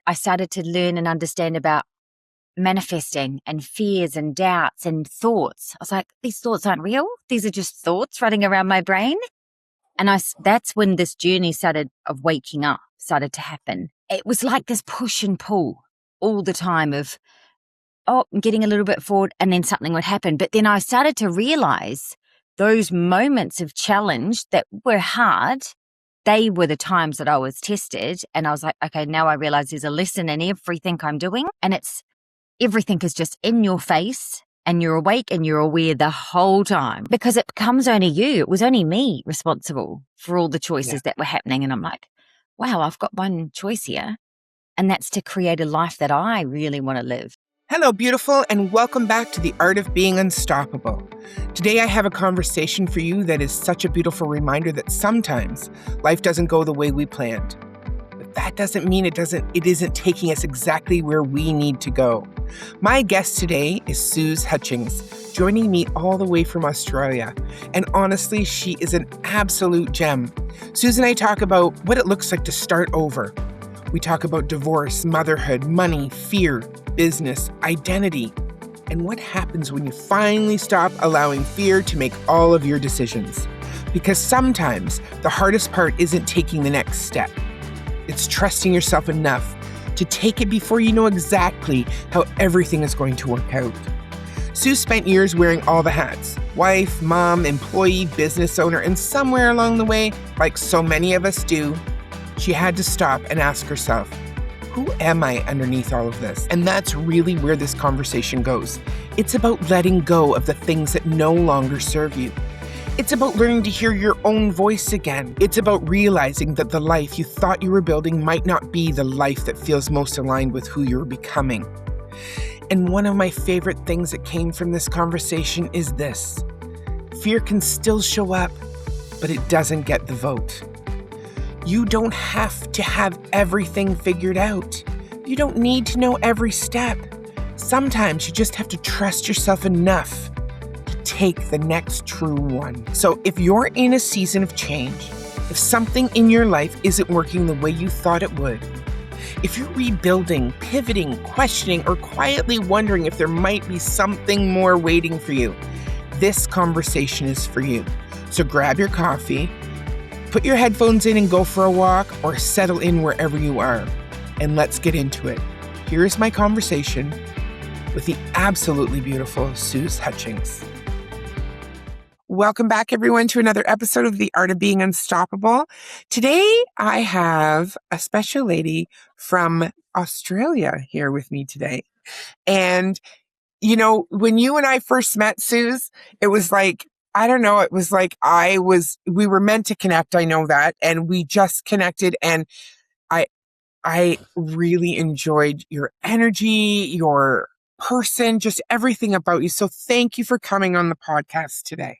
I started to learn and understand about manifesting and fears and doubts and thoughts. I was like, these thoughts aren't real. These are just thoughts running around my brain. And that's when this journey of waking up started to happen. It was like this push and pull all the time of, I'm getting a little bit forward and then something would happen. But then I started to realize those moments of challenge that were hard, they were the times that I was tested. And I was like, okay, now I realize there's a lesson in everything I'm doing. And everything is just in your face. And you're awake and you're aware the whole time because it becomes only you. It was only me responsible for all the choices that were happening. And I'm like, wow, I've got one choice here. And that's to create a life that I really want to live. Hello, beautiful, and welcome back to The Art of Being Unstoppable. Today I have a conversation for you that is such a beautiful reminder that sometimes life doesn't go the way we planned. But that doesn't mean it isn't taking us exactly where we need to go. My guest today is Suz Hutchings, joining me all the way from Australia. And honestly, she is an absolute gem. Suz and I talk about what it looks like to start over. We talk about divorce, motherhood, money, fear, business, identity, and what happens when you finally stop allowing fear to make all of your decisions. Because sometimes the hardest part isn't taking the next step. It's trusting yourself enough to take it before you know exactly how everything is going to work out. Suz spent years wearing all the hats: wife, mom, employee, business owner, and somewhere along the way, like so many of us do, she had to stop and ask herself, who am I underneath all of this? And that's really where this conversation goes. It's about letting go of the things that no longer serve you. It's about learning to hear your own voice again. It's about realizing that the life you thought you were building might not be the life that feels most aligned with who you're becoming. And one of my favorite things that came from this conversation is this: fear can still show up, but it doesn't get the vote. You don't have to have everything figured out. You don't need to know every step. Sometimes you just have to trust yourself enough to take the next true one. So if you're in a season of change, if something in your life isn't working the way you thought it would, if you're rebuilding, pivoting, questioning, or quietly wondering if there might be something more waiting for you, this conversation is for you. So grab your coffee, put your headphones in and go for a walk, or settle in wherever you are. And let's get into it. Here's my conversation with the absolutely beautiful Suz Hutchings. Welcome back, everyone, to another episode of The Art of Being Unstoppable. Today, I have a special lady from Australia here with me today. And, you know, when you and I first met, Suz, it was like, I don't know, it was like we were meant to connect, I know that, and we just connected, and I really enjoyed your energy, your person, just everything about you. So thank you for coming on the podcast today.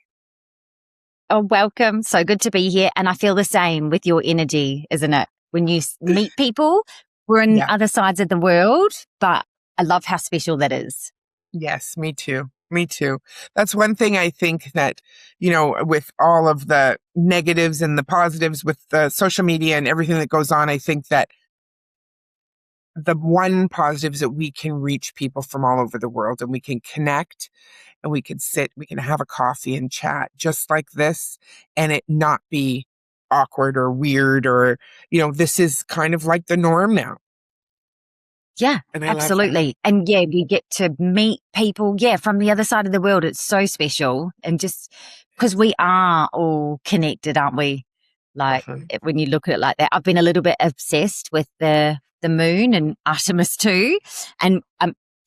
Oh, welcome. So good to be here. And I feel the same with your energy, isn't it? When you meet people, we're on other sides of the world, but I love how special that is. Yes, me too. Me too. That's one thing I think that, you know, with all of the negatives and the positives with the social media and everything that goes on, I think that the one positive is that we can reach people from all over the world and we can connect and we can sit, we can have a coffee and chat just like this and it not be awkward or weird or, you know, this is kind of like the norm now. Yeah, absolutely. And yeah, we get to meet people, from the other side of the world. It's so special. And just because we are all connected, aren't we? Like when you look at it like that, I've been a little bit obsessed with the moon and Artemis too. And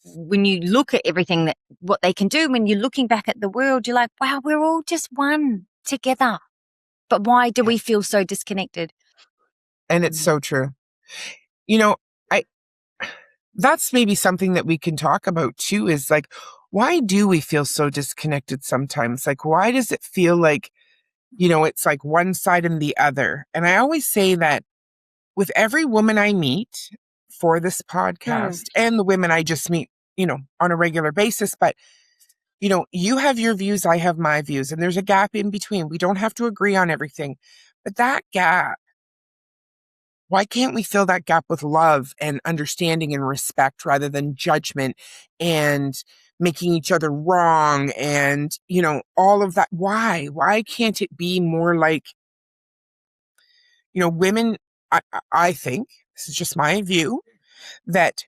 when you look at everything what they can do, when you're looking back at the world, you're like, wow, we're all just one together. But why do we feel so disconnected? And it's so true. You know, that's maybe something that we can talk about too, is like, why do we feel so disconnected sometimes? Like, why does it feel like, you know, it's like one side and the other? And I always say that with every woman I meet for this podcast and the women I just meet, you know, on a regular basis, but, you know, you have your views, I have my views, and there's a gap in between. We don't have to agree on everything, but that gap Why can't we fill that gap with love and understanding and respect rather than judgment and making each other wrong and, all of that? Why can't it be more like, women, I think, this is just my view, that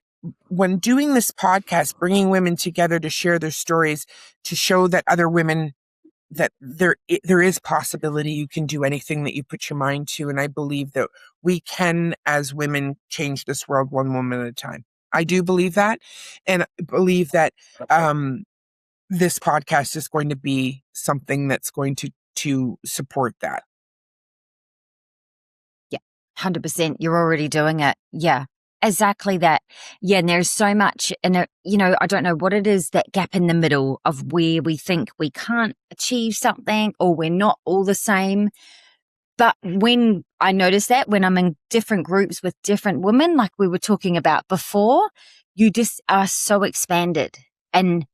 when doing this podcast, bringing women together to share their stories, to show that other women, that there is possibility, you can do anything that you put your mind to. And I believe that we can, as women, change this world one woman at a time. I do believe that. And I believe that this podcast is going to be something that's going to support that. Yeah, 100%. You're already doing it. Yeah, exactly that. Yeah, and there's so much, and I don't know what it is, that gap in the middle of where we think we can't achieve something or we're not all the same. But when I notice that when I'm in different groups with different women, like we were talking about before, you just are so expanded. And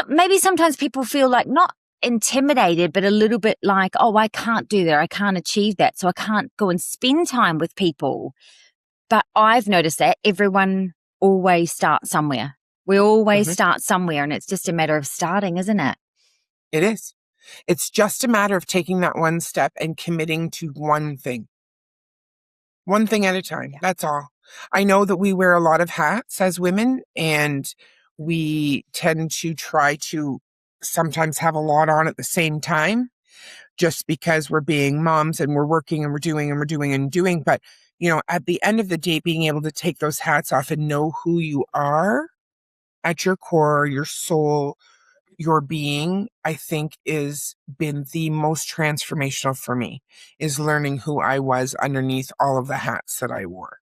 maybe sometimes people feel like not intimidated, but a little bit like, oh, I can't do that. I can't achieve that. So I can't go and spend time with people. But I've noticed that everyone always starts somewhere. We always start somewhere, and it's just a matter of starting, isn't it? It is. It's just a matter of taking that one step and committing to one thing at a time. Yeah. That's all. I know that we wear a lot of hats as women, and we tend to try to sometimes have a lot on at the same time, just because we're being moms and we're working and we're doing and we're doing and doing. But, at the end of the day, being able to take those hats off and know who you are at your core, your soul, your being, I think is been the most transformational for me, is learning who I was underneath all of the hats that I wore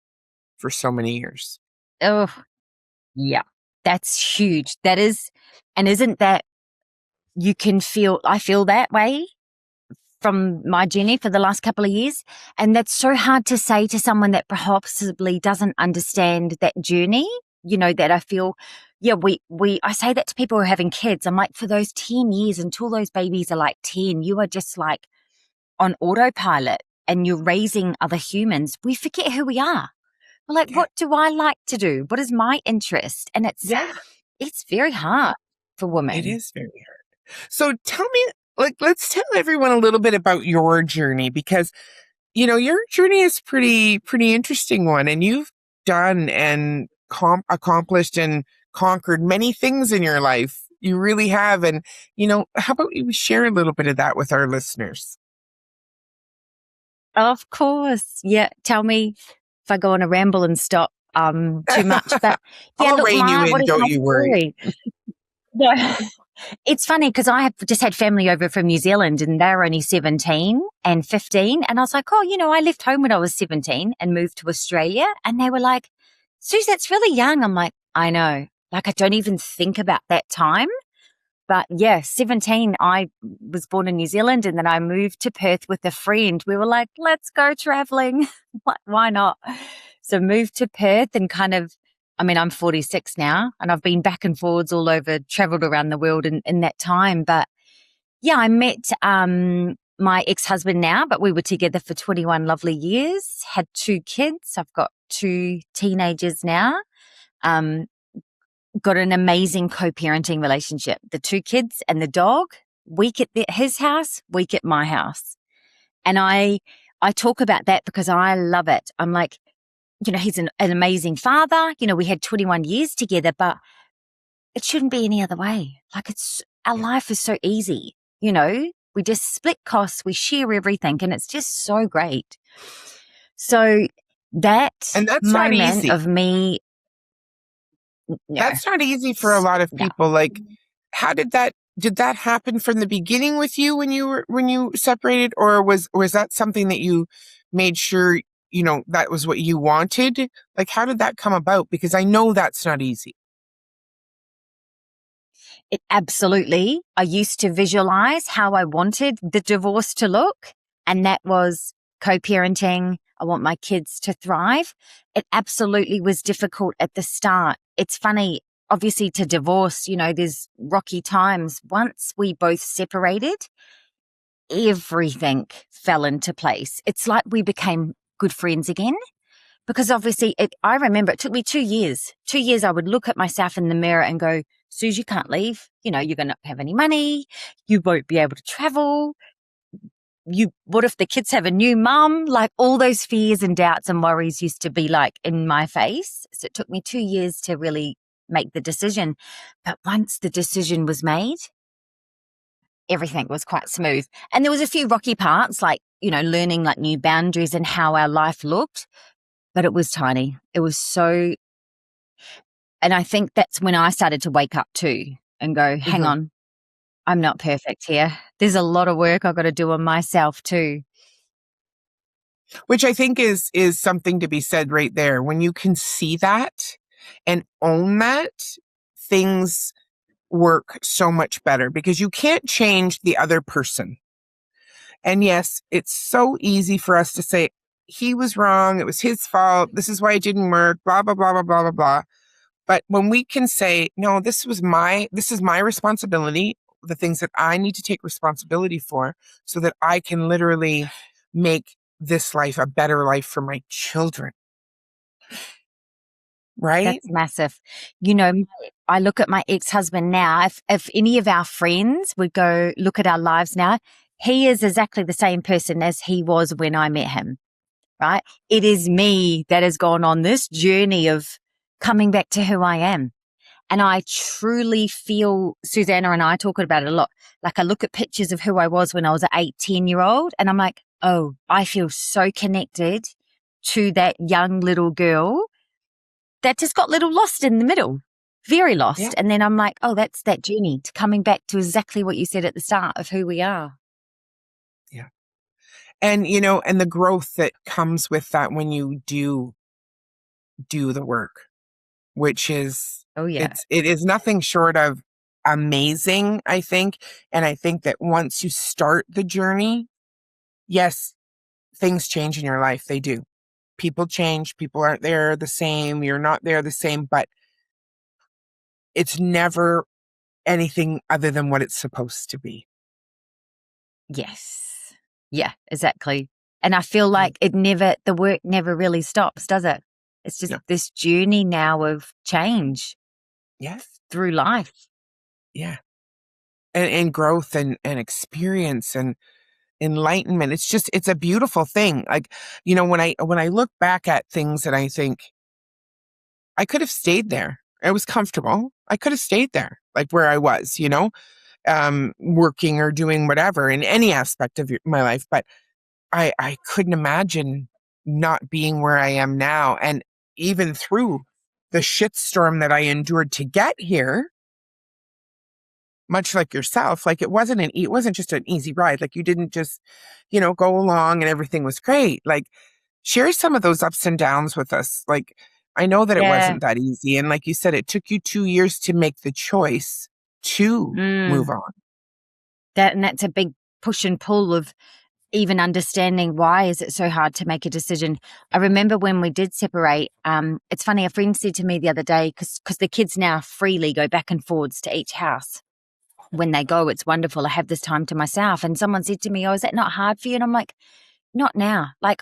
for so many years. Oh, yeah, that's huge. That is, and isn't that, I feel that way from my journey for the last couple of years. And that's so hard to say to someone that possibly doesn't understand that journey, that I feel, yeah, I say that to people who are having kids. I'm like, for those 10 years until those babies are like 10, you are just like on autopilot and you're raising other humans. We forget who we are. We're like, what do I like to do? What is my interest? And it's very hard for women. It is very hard. So tell me, let's tell everyone a little bit about your journey, because, your journey is pretty interesting one, and you've done and accomplished and conquered many things in your life. You really have. And, how about you share a little bit of that with our listeners? Of course. Yeah. Tell me if I go on a ramble and stop too much. But I'll rein you in, don't you worry. No. It's funny because I have just had family over from New Zealand, and they were only 17 and 15. And I was like, oh, I left home when I was 17 and moved to Australia. And they were like, Suz, that's really young. I'm like, I know. Like, I don't even think about that time. But yeah, 17, I was born in New Zealand, and then I moved to Perth with a friend. We were like, let's go traveling. Why not? So moved to Perth and I'm 46 now, and I've been back and forwards all over, traveled around the world in that time. But yeah, I met my ex-husband now, but we were together for 21 lovely years, had 2 kids. I've got 2 teenagers now. Got an amazing co-parenting relationship. The 2 kids and the dog, week at his house, week at my house. And I talk about that because I love it. I'm like, he's an amazing father. We had 21 years together, but it shouldn't be any other way. Like, our life is so easy. We just split costs, we share everything, and it's just so great. So that's moment not easy. of me. No, that's not easy for a lot of people. No. Like, how did that happen from the beginning with you when you separated, or was that something that you made sure, that was what you wanted? Like, how did that come about? Because I know that's not easy. Absolutely. I used to visualize how I wanted the divorce to look, and that was co-parenting. I want my kids to thrive. It absolutely was difficult at the start. It's funny, obviously, to divorce, there's rocky times. Once we both separated, everything fell into place. It's like we became good friends again. Because obviously, I remember it took me 2 years. 2 years I would look at myself in the mirror and go, Suz, you can't leave. You know, you're going to have any money. You won't be able to travel. What if the kids have a new mum? Like all those fears and doubts and worries used to be like in my face. So it took me 2 years to really make the decision. But once the decision was made, everything was quite smooth. And there was a few rocky parts, like, you know, learning like new boundaries and how our life looked. But it was tiny. It was so, and I think that's when I started to wake up too and go, hang on, I'm not perfect here. There's a lot of work I've got to do on myself too. Which I think is something to be said right there. When you can see that and own that, things work so much better because you can't change the other person. And yes, it's so easy for us to say, he was wrong. It was his fault. This is why it didn't work, blah, blah, blah, blah, blah, blah, blah. But when we can say, no, this is my responsibility, the things that I need to take responsibility for so that I can literally make this life a better life for my children. Right? That's massive. You know, I look at my ex-husband now. If any of our friends would go look at our lives now, he is exactly the same person as he was when I met him, right? It is me that has gone on this journey of coming back to who I am. And I truly feel, Susanna and I talk about it a lot. Like I look at pictures of who I was when I was an 8-10-year-old and I'm like, oh, I feel so connected to that young little girl that just got a little lost in the middle, very lost. Yeah. And then I'm like, oh, that's that journey to coming back to exactly what you said at the start of who we are. Yeah. And, you know, and the growth that comes with that when you do the work, which is, Oh, yeah. it is nothing short of amazing, I think. And I think that once you start the journey, yes, things change in your life. They do. People change. People aren't there the same. You're not there the same, but it's never anything other than what it's supposed to be. Yes. Yeah, exactly. And I feel like the work never really stops, does it? It's just this journey now of change. Yes. Through life. Yeah. And growth and experience and enlightenment. It's a beautiful thing. Like, you know, when I look back at things that I think I could have stayed there. I was comfortable. I could have stayed there, like where I was, you know, working or doing whatever in any aspect of my life. But I couldn't imagine not being where I am now. And even through the shitstorm that I endured to get here, much like yourself, like it wasn't just an easy ride. Like you didn't just, you know, go along and everything was great. Like share some of those ups and downs with us. Like I know that it wasn't that easy. And like you said, it took you 2 years to make the choice to move on. That's a big push and pull of even understanding why is it so hard to make a decision. I remember when we did separate, it's funny, a friend said to me the other day, because the kids now freely go back and forwards to each house. When they go, it's wonderful. I have this time to myself. And someone said to me, oh, is that not hard for you? And I'm like, not now. Like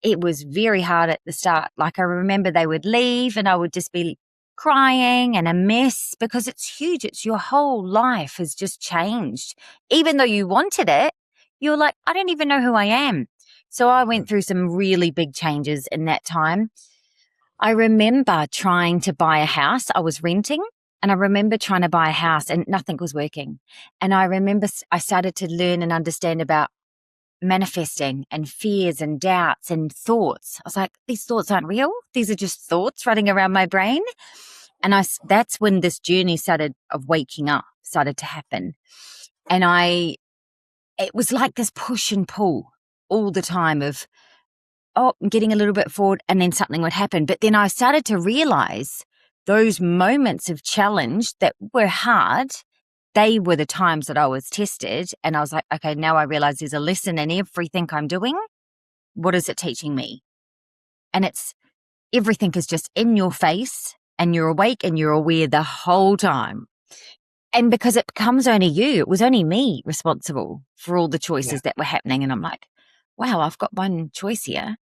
it was very hard at the start. Like I remember they would leave and I would just be crying and a mess because it's huge. It's your whole life has just changed. Even though you wanted it, you're like, I don't even know who I am. So I went through some really big changes in that time. I remember trying to buy a house. I was renting. And I remember trying to buy a house and nothing was working. And I remember I started to learn and understand about manifesting and fears and doubts and thoughts. I was like, these thoughts aren't real. These are just thoughts running around my brain. And that's when this journey of waking up started to happen. And it was like this push and pull all the time of, I'm getting a little bit forward and then something would happen. But then I started to realize those moments of challenge that were hard, they were the times that I was tested. And I was like, okay, now I realize there's a lesson in everything I'm doing. What is it teaching me? And everything is just in your face and you're awake and you're aware the whole time. And because it becomes only you, it was only me responsible for all the choices that were happening. And I'm like, wow, I've got one choice here.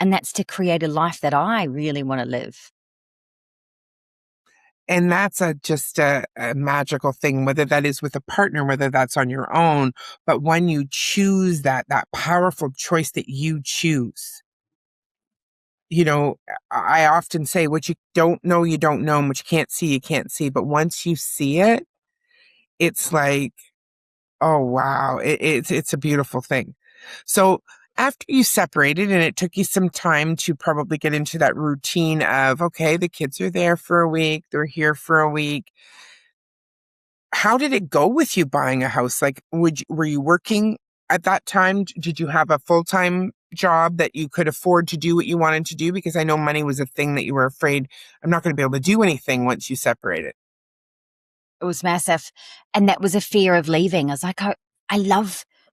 And that's to create a life that I really want to live. And that's just a magical thing, whether that is with a partner, whether that's on your own. But when you choose that powerful choice that you choose, you know, I often say what you don't know, you don't know, and what you can't see, you can't see. But once you see it, it's like, oh wow, it's a beautiful thing. So after you separated and it took you some time to probably get into that routine of, okay, the kids are there for a week, they're here for a week. How did it go with you buying a house? Like, were you working at that time? Did you have a full-time job that you could afford to do what you wanted to do? Because I know money was a thing that you were afraid, I'm not going to be able to do anything once you separated. It was massive. And that was a fear of leaving. I was like,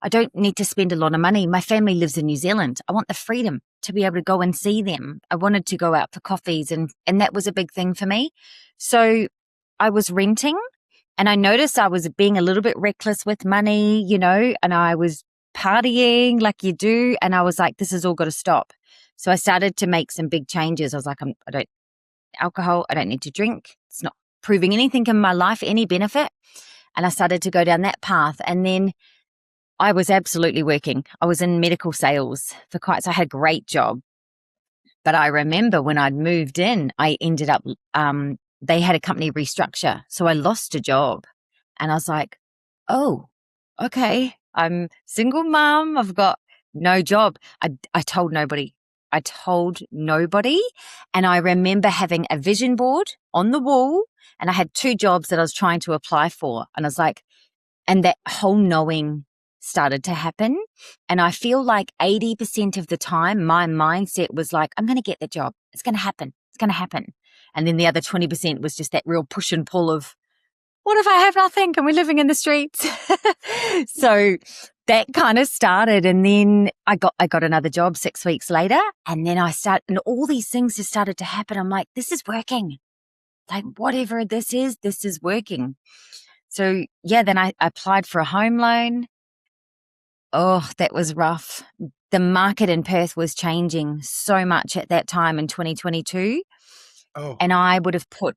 I don't need to spend a lot of money. My family lives in New Zealand. I want the freedom to be able to go and see them. I wanted to go out for coffees and that was a big thing for me. So I was renting and I noticed I was being a little bit reckless with money, and I was partying like you do. And I was like, this has all got to stop. So I started to make some big changes. I was like, I don't alcohol. I don't need to drink. It's not proving anything in my life, any benefit. And I started to go down that path. And then I was absolutely working. I was in medical sales so I had a great job. But I remember when I'd moved in, I ended up, they had a company restructure. So I lost a job. And I was like, oh, okay. I'm single mom. I've got no job. I told nobody. I told nobody. And I remember having a vision board on the wall and I had 2 jobs that I was trying to apply for. And I was like, and that whole knowing started to happen. And I feel like 80% of the time, my mindset was like, I'm going to get the job. It's going to happen. It's going to happen. And then the other 20% was just that real push and pull of, what if I have nothing and we're living in the streets? So that kind of started. And then I got another job 6 weeks later. And then and all these things just started to happen. I'm like, this is working. Like whatever this is working. So yeah, then I applied for a home loan. Oh, that was rough. The market in Perth was changing so much at that time in 2022. Oh, And I would have put,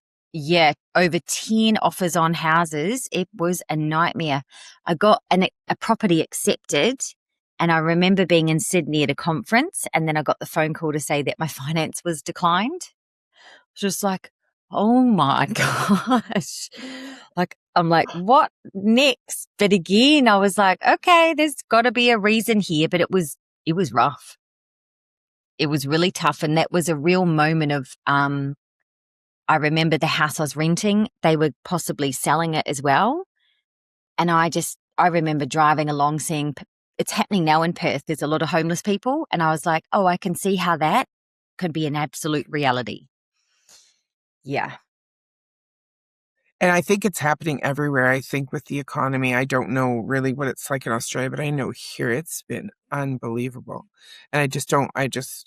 over 10 offers on houses. It was a nightmare. I got a property accepted. And I remember being in Sydney at a conference. And then I got the phone call to say that my finance was declined. Just like, oh my gosh. Like, I'm like, what next? But again, I was like, okay, there's got to be a reason here. But it was rough. It was really tough. And that was a real moment of, I remember the house I was renting, they were possibly selling it as well. And I remember driving along seeing it's happening now in Perth. There's a lot of homeless people. And I was like, oh, I can see how that could be an absolute reality. Yeah. and I think it's happening everywhere. I think with the economy, I don't know really what it's like in Australia, but I know here it's been unbelievable. And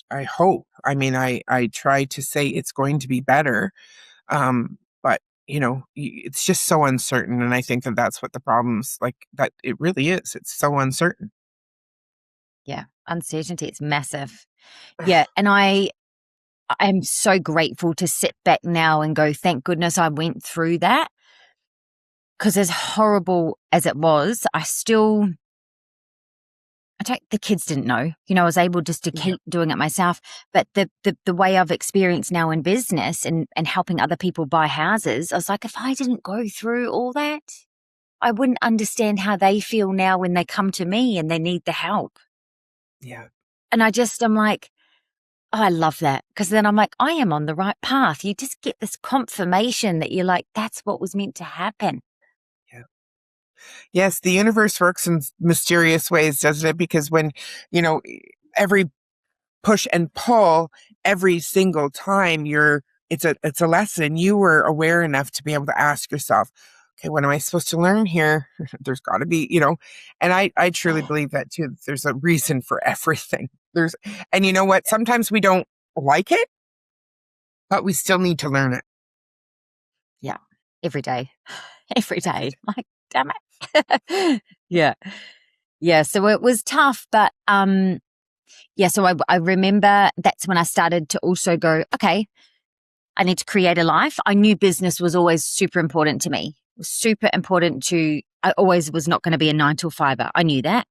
I hope. I mean, I try to say it's going to be better. But it's just so uncertain. And I think that that's what the problem's like, that it really is. It's so uncertain. Yeah. Uncertainty. It's massive. Yeah. And I'm so grateful to sit back now and go, thank goodness I went through that. Because as horrible as it was, the kids didn't know. I was able just to keep doing it myself. But the way I've experienced now in business and helping other people buy houses, I was like, if I didn't go through all that, I wouldn't understand how they feel now when they come to me and they need the help. Yeah. And I'm like, oh, I love that. Because then I'm like, I am on the right path. You just get this confirmation that you're like, that's what was meant to happen. Yeah. Yes, the universe works in mysterious ways, doesn't it? Because when, every push and pull, every single time it's a lesson. You were aware enough to be able to ask yourself, okay, what am I supposed to learn here? There's got to be, and I truly believe that too. That there's a reason for everything. And you know what? Sometimes we don't like it, but we still need to learn it. Yeah. Every day. Every day. Like, damn it. Yeah. Yeah. So it was tough, but Yeah. So I remember that's when I started to also go, okay, I need to create a life. I knew business was always super important to me. It was super important I always was not going to be a 9 to 5er. I knew that.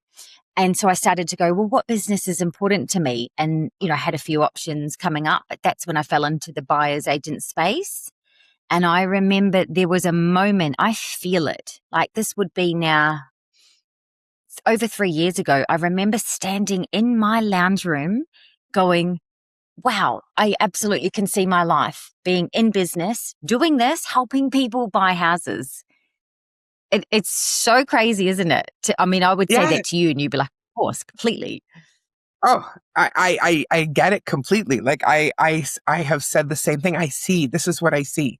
And so I started to go, well, what business is important to me? And, I had a few options coming up, but that's when I fell into the buyer's agent space. And I remember there was a moment, I feel it, like this would be now over 3 years ago. I remember standing in my lounge room going, wow, I absolutely can see my life being in business, doing this, helping people buy houses. It's so crazy, isn't it? I would say Yeah. that to you and you'd be like, of course, completely. Oh, I get it completely. Like I have said the same thing. This is what I see.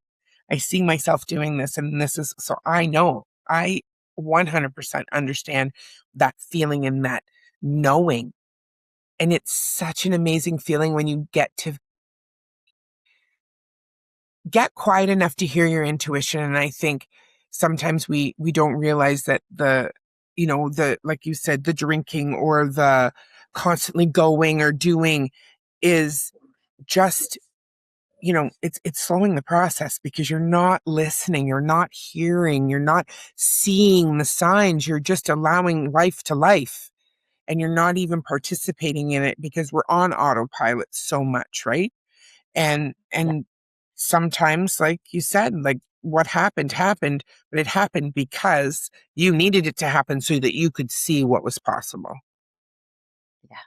I see myself doing this, and this is, so I know, I 100% understand that feeling and that knowing. And it's such an amazing feeling when you get to get quiet enough to hear your intuition. And I think sometimes we don't realize that the like you said, the drinking or the constantly going or doing is just, it's slowing the process, because you're not listening, you're not hearing, you're not seeing the signs, you're just allowing life to life, and you're not even participating in it because we're on autopilot so much, right? And Yeah. sometimes, like you said, like what happened, but it happened because you needed it to happen so that you could see what was possible. Yeah.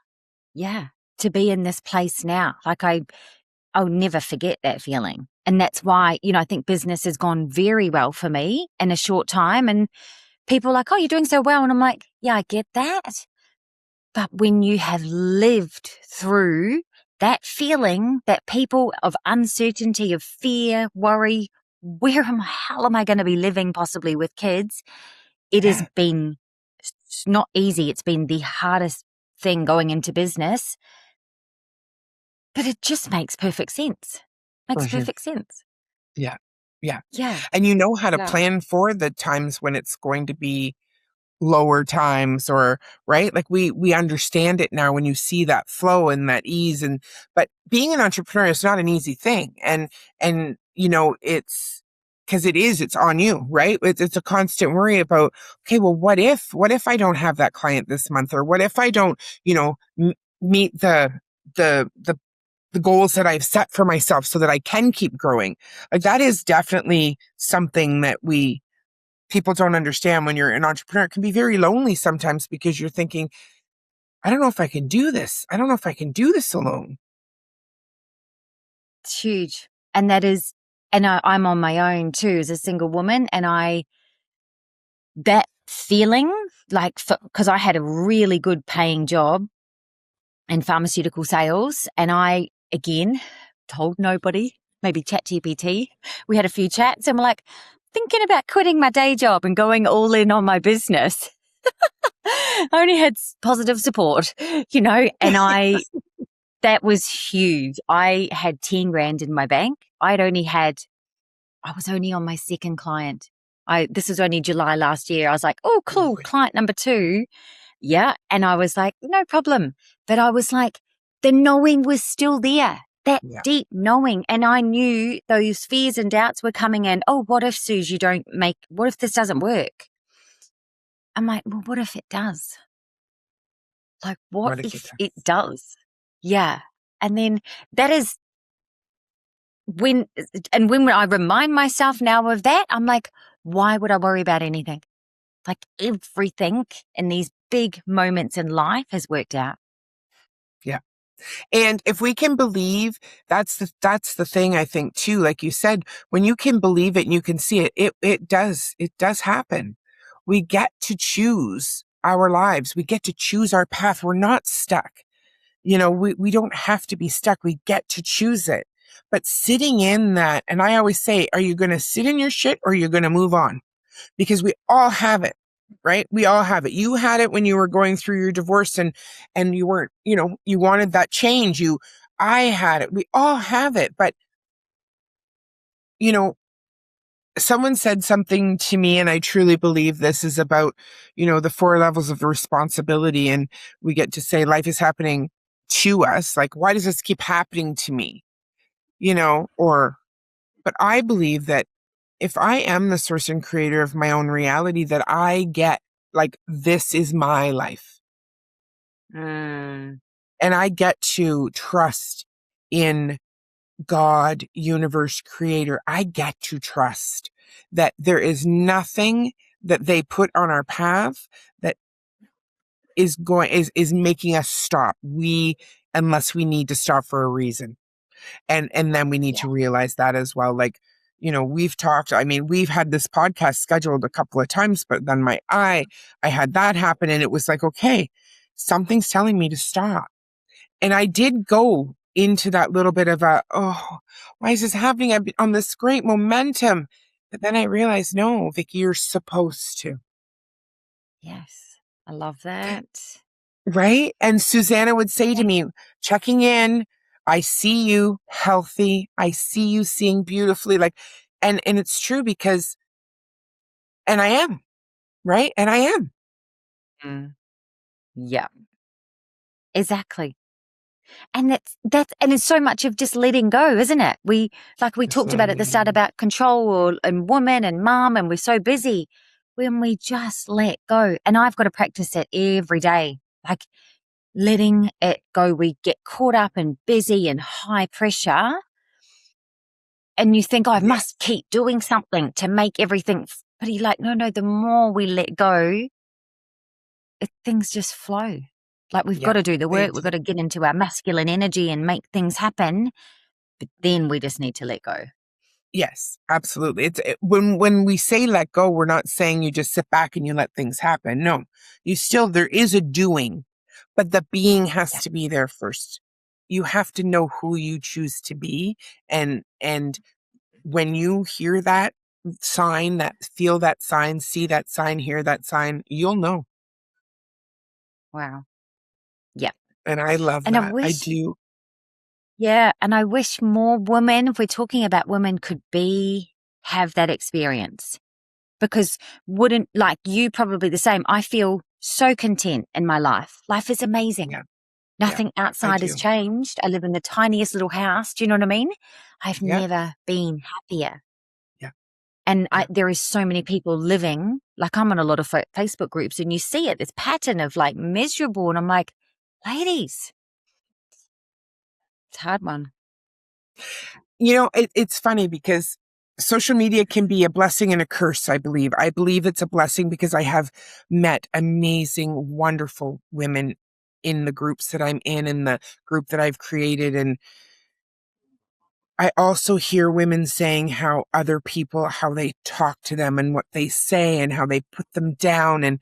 Yeah. To be in this place now, like I'll never forget that feeling. And that's why, I think business has gone very well for me in a short time. And people are like, oh, you're doing so well. And I'm like, yeah, I get that. But when you have lived through that feeling, that people of uncertainty, of fear, worry, hell am I going to be living possibly with kids? It has Yeah. been not easy. It's been the hardest thing going into business, but it just makes perfect sense. Makes Mhm. perfect sense. Yeah. Yeah. Yeah. And you know how to Yeah. plan for the times when it's going to be lower times, or right, like we understand it now when you see that flow and that ease. And but being an entrepreneur is not an easy thing, and it's because it's on you, right? It's a constant worry about, okay, well, what if I don't have that client this month, or what if I don't meet the the the goals that I've set for myself so that I can keep growing. Like that is definitely something that people don't understand. When you're an entrepreneur, it can be very lonely sometimes, because you're thinking, I don't know if I can do this. I don't know if I can do this alone. It's huge. And I'm on my own too as a single woman. And that feeling like, because I had a really good paying job in pharmaceutical sales. And I, again, told nobody, maybe ChatGPT. We had a few chats and we're like, thinking about quitting my day job and going all in on my business. I only had positive support, and that was huge. I had 10 grand in my bank. I was only on my second client. This was only July last year. I was like, oh, cool. Client number 2. Yeah. And I was like, no problem. But I was like, the knowing was still there, that Yeah. deep knowing. And I knew those fears and doubts were coming in. Oh, what if, Suz, what if this doesn't work? I'm like, well, what if it does? Like, what What if it if it does? does? Yeah. And then that is when I remind myself now of that, I'm like, why would I worry about anything? Like everything in these big moments in life has worked out. Yeah. And if we can believe, that's the thing, I think, too. Like you said, when you can believe it and you can see it, it does happen. We get to choose our lives. We get to choose our path. We're not stuck. We don't have to be stuck. We get to choose it. But sitting in that, and I always say, are you going to sit in your shit, or are you going to move on? Because we all have it, right? We all have it. You had it when you were going through your divorce, and you weren't, you wanted that change. I had it. We all have it. But, you know, someone said something to me, and I truly believe this is about, the 4 levels of responsibility. And we get to say life is happening to us. Like, why does this keep happening to me? But I believe that if I am the source and creator of my own reality, that I get, like, this is my life. Mm. And I get to trust in God, universe, creator. I get to trust that there is nothing that they put on our path that is making us stop. Unless we need to stop for a reason. And then we need Yeah. to realize that as well. Like, we've talked, we've had this podcast scheduled a couple of times, but then I had that happen, and it was like, okay, something's telling me to stop. And I did go into that little bit of oh, why is this happening? I've been on this great momentum. But then I realized, no, Vicki, you're supposed to. Yes. I love that. Right? And Susanna would say Yeah. to me, checking in, I see you healthy. I see you seeing beautifully. Like, and it's true because, and I am, right? And I am. Mm. Yeah. Exactly. And and it's so much of just letting go, isn't it? We Just talked about at the start about control and woman and mom, and we're so busy when we just let go. And I've got to practice it every day, like letting it go. We get caught up and busy and high pressure, and you think, oh, I must Yes. keep doing something to make everything. But you're like, no, the more we let go, things just flow. Like we've got Yeah, to do the they work. We've got to get into our masculine energy and make things happen. But then we just need to let go. Yes, absolutely. When we say let go, we're not saying you just sit back and you let things happen. No, there is a doing, but the being has Yeah. to be there first. You have to know who you choose to be. And when you hear that sign, feel that sign, see that sign, hear that sign, you'll know. Wow. Yeah. And I love And I that. I wish, do. yeah. And I wish more women, if we're talking about women, could have that experience. Because like you, probably the same. I feel so content in my life. Life is amazing. Yeah, yeah, Nothing I outside has do. changed. I live in the tiniest little house. Do you know what I mean? I've Yeah, never been happier. yeah, And yeah. there is so many people living, like I'm on a lot of Facebook groups, and you see it, this pattern of like miserable. And I'm like, ladies, it's a hard one. It's funny because social media can be a blessing and a curse, I believe. I believe it's a blessing because I have met amazing, wonderful women in the groups that I'm in the group that I've created. And I also hear women saying how other people, how they talk to them and what they say and how they put them down. And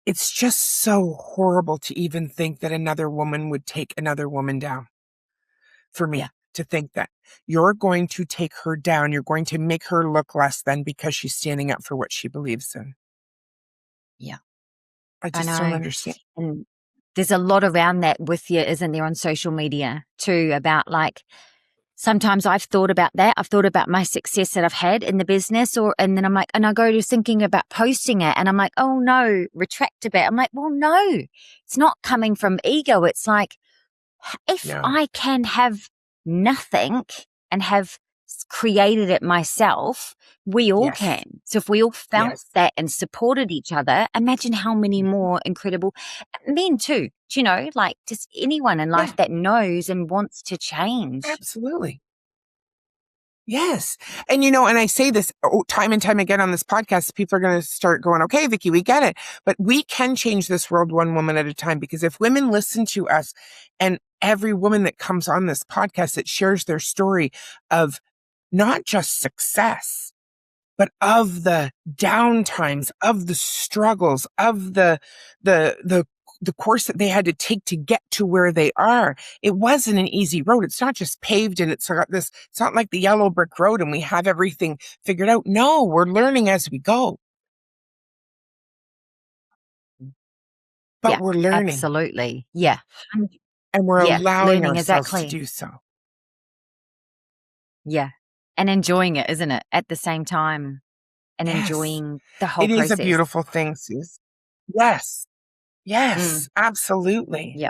it's just so horrible to even think that another woman would take another woman down. For Yeah. me to think that you're going to take her down, you're going to make her look less than because she's standing up for what she believes in. Yeah. I I just don't know. understand. And there's a lot around that with you, isn't there, on social media too, about like, sometimes I've thought about that. I've thought about my success that I've had in the business, and then I'm like, and I go to thinking about posting it, and I'm like, oh no, retract a bit. I'm like, well, no, it's not coming from ego. It's like, if No. I can have nothing and have created it myself, we all Yes. can. So if we all felt Yes. that and supported each other, imagine how many more incredible men too, like just anyone in Yeah, life that knows and wants to change. absolutely. Yes. And I say this time and time again on this podcast, people are going to start going, okay, Vicki, we get it. But we can change this world one woman at a time, because if women listen to us, and every woman that comes on this podcast that shares their story of not just success, but of the downtimes, of the struggles, of the the course that they had to take to get to where they are. It wasn't an easy road. It's not just paved and it's not like the yellow brick road and we have everything figured out. No, we're learning as we go, but Yeah, we're learning absolutely. Yeah. and we're Yeah, allowing learning, ourselves to exactly. do so. Yeah. And enjoying it, isn't it? At the same time, and Yes, enjoying the whole it is a process. beautiful thing, Suze. Yes. Yes, Mm, absolutely. yeah,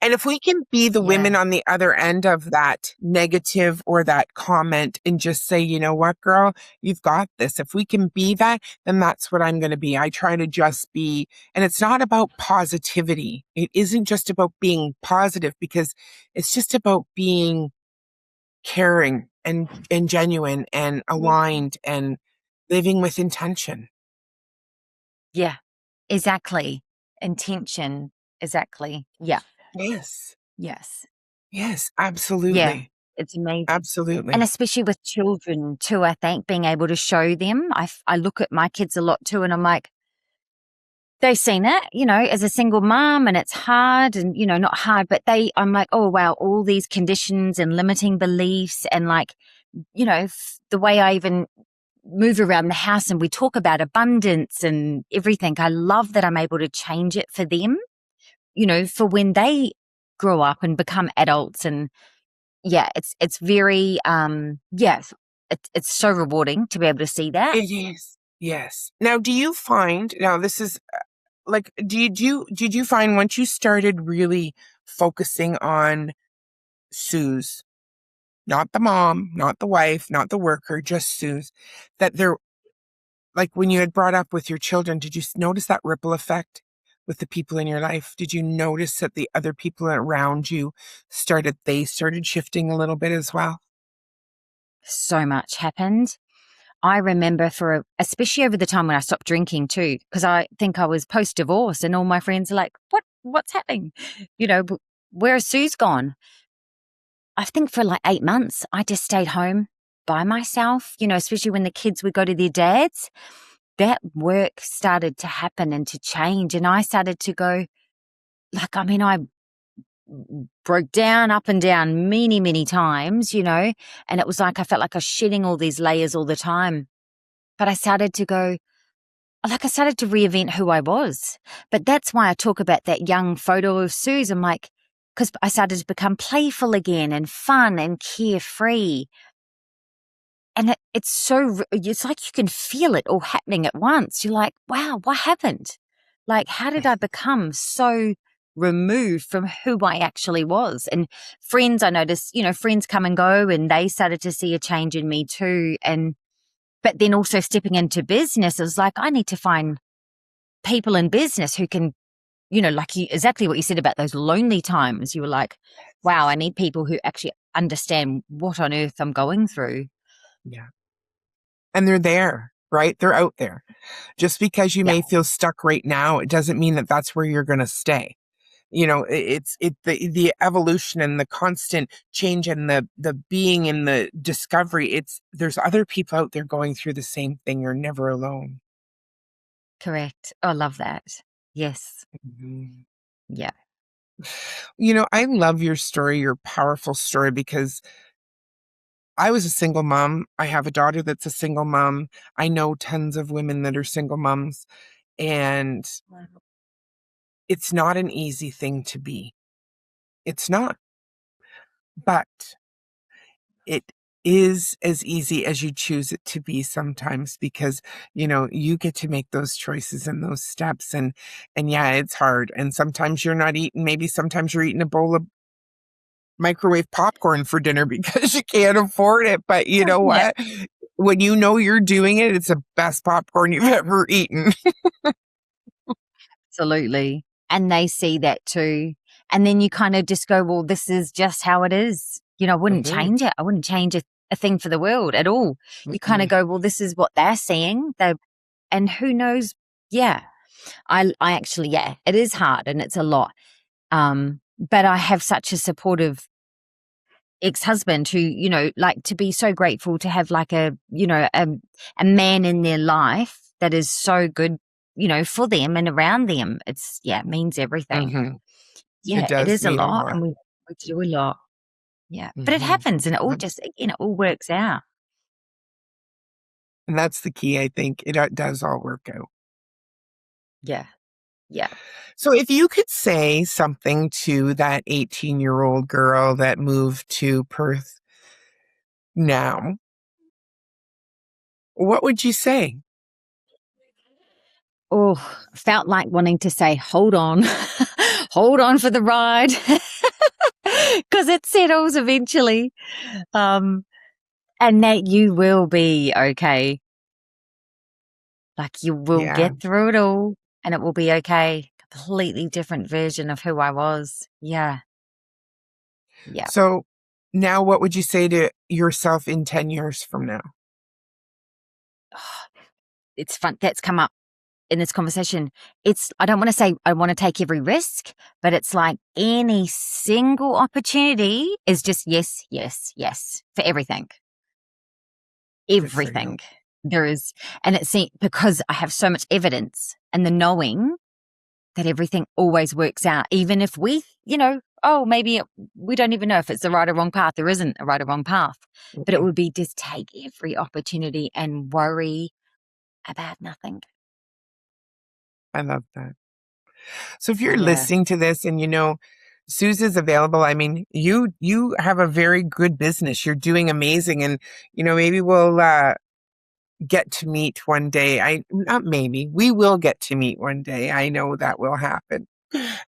And if we can be the women yeah, on the other end of that negative or that comment and just say, you know what, girl, you've got this. If we can be that, then that's what I'm going to be. I try to just be, and it's not about positivity. It isn't just about being positive because it's just about being caring and genuine and aligned and living with intention. yeah, exactly. Intention, exactly. Yeah, Yes. yes, Yes, yeah. absolutely. It's amazing. And Absolutely. especially with children too, I think being able to show them, I look at my kids a lot too, and I'm like, they've seen it, as a single mom, and it's hard and, not hard, but I'm like, oh, wow, all these conditions and limiting beliefs and like, the way I even move around the house and we talk about abundance and everything. I love that I'm able to change it for them, for when they grow up and become adults. And yeah, it's very, yes, it's so rewarding to be able to see that. It is. Yes. Now, do you find, now this is like, did you find once you started really focusing on Suze, not the mom, not the wife, not the worker, just Suze, that there, like when you had brought up with your children, did you notice that ripple effect with the people in your life? Did you notice that the other people around you they started shifting a little bit as well? So much happened. I remember especially over the time when I stopped drinking too, because I think I was post divorce and all my friends are like, what's happening? Where's Sue's gone? I think for like 8 months, I just stayed home by myself, especially when the kids would go to their dads. That work started to happen and to change. And I started to go, like, I mean, I broke down up and down many, many times, and it was like I felt like I was shedding all these layers all the time. But I started to go, like I started to reinvent who I was. But that's why I talk about that young photo of Suze. I'm like, because I started to become playful again and fun and carefree. And it's like you can feel it all happening at once. You're like, wow, what happened? Like, how did I become so removed from who I actually was? And friends, I noticed, friends come and go and they started to see a change in me too. But then also stepping into business, it was like, I need to find people in business who can, like exactly what you said about those lonely times. You were like, wow, I need people who actually understand what on earth I'm going through. Yeah. And they're there, right? They're out there. Just because you Yeah, may feel stuck right now, it doesn't mean that that's where you're going to stay. The evolution and the constant change and the being and the discovery. There's other people out there going through the same thing. You're never alone. correct. Oh, I love that. Yes. Mhm. Yeah. I love your story, your powerful story, because I was a single mom. I have a daughter that's a single mom. I know tons of women that are single moms, and it's not an easy thing to be. It's not, but it is as easy as you choose it to be sometimes because you get to make those choices and those steps, and yeah, it's hard, and sometimes you're not eating, maybe sometimes you're eating a bowl of microwave popcorn for dinner because you can't afford it, but you know Yeah. what, when you know you're doing it, it's the best popcorn you've ever eaten. Absolutely. And they see that too. And then you kind of just go, well, this is just how it is. I wouldn't Mhm, change it. I wouldn't change a thing for the world at all. You kind of mm-mm. go, well, this is what they're seeing. And who knows? Yeah. I actually, yeah, it is hard and it's a lot. But I have such a supportive ex-husband who, like to be so grateful to have like a man in their life that is so good, for them and around them. It means everything. Mhm. It Yeah, it does is a mean a lot lot. and we do a lot. Yeah. But it Mhm. happens and it all Mhm. just, it all works out. And that's the key, I think. It does all work out. Yeah. Yeah. So if you could say something to that 18-year-old girl that moved to Perth now, what would you say? Oh, felt like wanting to say, hold on, hold on for the ride, because it settles eventually. And that you will be okay. Like you will Yeah. get through it all and it will be okay. Completely different version of who I was. Yeah. Yeah. So now what would you say to yourself in 10 years from now? It's fun. That's come up in this conversation. I don't want to say I want to take every risk, but it's like any single opportunity is just yes, yes, yes for everything. Good for you. Everything there is. And it's because I have so much evidence and the knowing that everything always works out, even if we, maybe we don't even know if it's the right or wrong path. There isn't a right or wrong path, but it Mhm. would be just take every opportunity and worry about nothing. I love that. So if you're Yeah. listening to this and Suz is available, I mean, you have a very good business. You're doing amazing, and maybe we'll get to meet one day. Not maybe, we will get to meet one day. I know that will happen.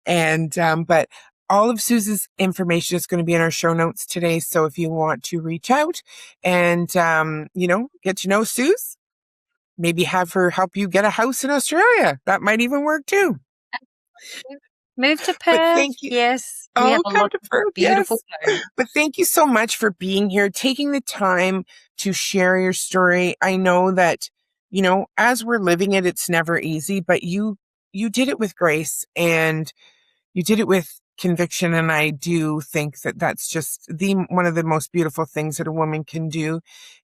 And but all of Suz's information is going to be in our show notes today. So if you want to reach out and get to know Suz, maybe have her help you get a house in Australia. That might even work too. Move to But Perth. thank you. Yes. We have Oh, a come lot to of Perth, beautiful yes. homes. But thank you so much for being here, taking the time to share your story. I know that, as we're living it, it's never easy, but you did it with grace and you did it with conviction. And I do think that that's just one of the most beautiful things that a woman can do.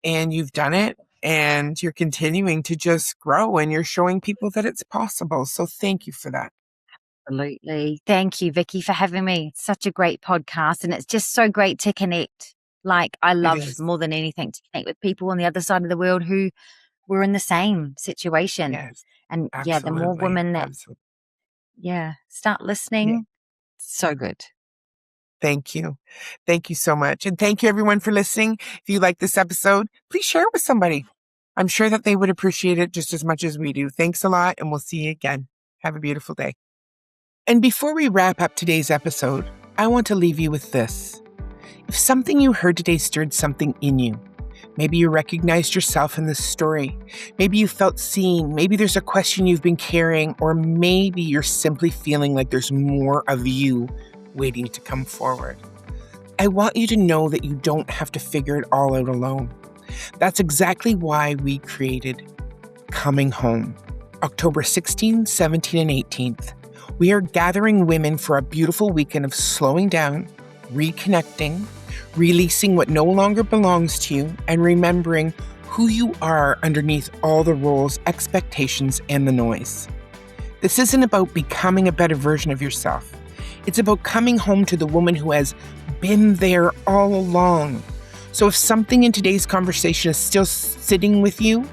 And you've done it and you're continuing to just grow and you're showing people that it's possible. So thank you for that. Absolutely. Thank you, Vicki, for having me. It's such a great podcast and it's just so great to connect. Like I It love is. more than anything to connect with people on the other side of the world who were in the same situation. Yes, And yeah, the more absolutely. women that, Absolutely. start listening, so good. Thank you. Thank you so much. And thank you everyone for listening. If you like this episode, please share it with somebody. I'm sure that they would appreciate it just as much as we do. Thanks a lot, and we'll see you again. Have a beautiful day. And before we wrap up today's episode, I want to leave you with this. If something you heard today stirred something in you, maybe you recognized yourself in this story, maybe you felt seen, maybe there's a question you've been carrying, or maybe you're simply feeling like there's more of you waiting to come forward. I want you to know that you don't have to figure it all out alone. That's exactly why we created Coming Home. October 16, 17, and 18th. We are gathering women for a beautiful weekend of slowing down, reconnecting, releasing what no longer belongs to you, and remembering who you are underneath all the roles, expectations, and the noise. This isn't about becoming a better version of yourself. It's about coming home to the woman who has been there all along. So if something in today's conversation is still sitting with you,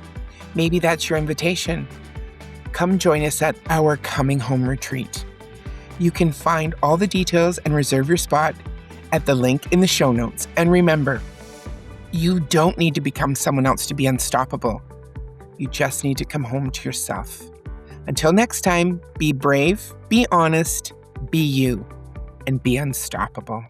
maybe that's your invitation. Come join us at our Coming Home retreat. You can find all the details and reserve your spot at the link in the show notes. And remember, you don't need to become someone else to be unstoppable. You just need to come home to yourself. Until next time, be brave, be honest, be you, and be unstoppable.